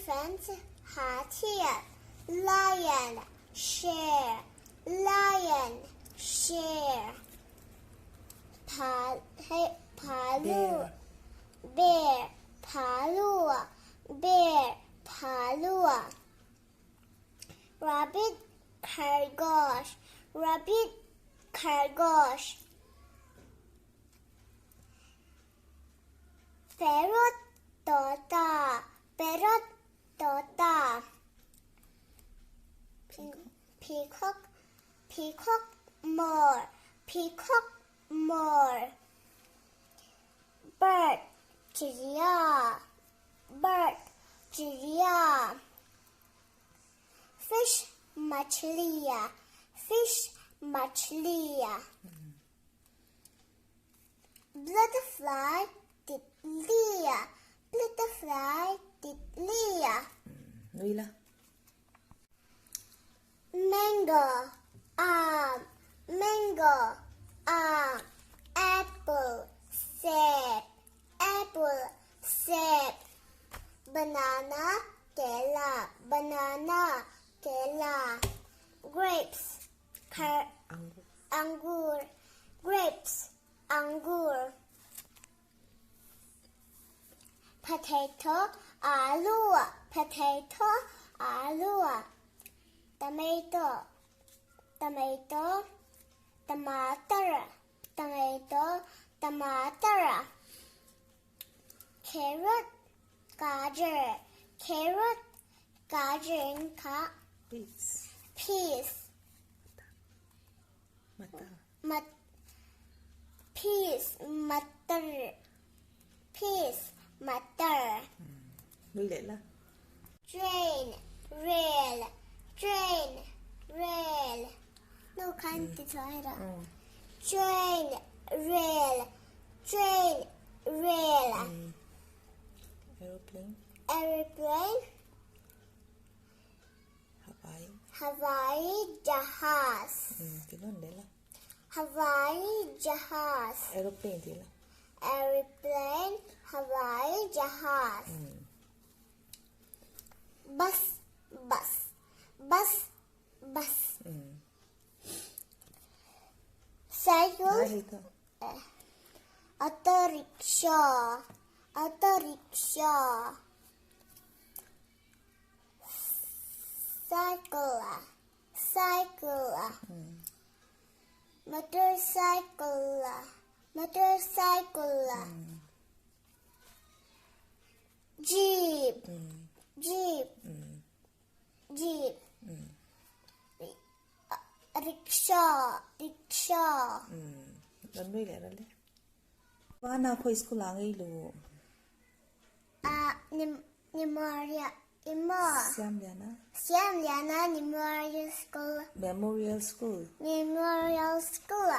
elephant หาเทียบ lion share lion share ผาลูก bear ผาลูก bear ผาลูก rabbit ขรก rabbit ขรก parrot ตอตา parrot ตอตา peacock more peacock more bird จิริยา bird จิริยา fish มัชลียา fish มัชลียา butterfly ติดเลีย butterfly ติดเลีย นุ้ยล่ะ mango mango apple sep apple sep banana เกลา banana เกลา grapes อังกูร grapes อังกูร potato อาลู potato อาลู tomato tomato tomato tomato tomato carrot กาเจอ carrot กาเจอค่ะ peas มัตตา peas mutton peas mutton นุ้ยเล็ดล่ะ train rail train rail no can't decide train rail train rail aeroplane airplane Hawaii jahaz ที่นั่นเล็ดล่ะ Hawaii jahaz aeroplane ที่ล่ะ airplane Hawaii jahaz bus bus bus bus cycle auto rickshaw auto rickshaw cycle cycle motorcycle motorcycle jeep jeep jeep rickshaw rickshaw นั่นนุ้ยเล็ดนั่นเลยว่าน่าคุยสกุลอะไรลูก Memorial Siamliana Memorial School Memorial School Memorial School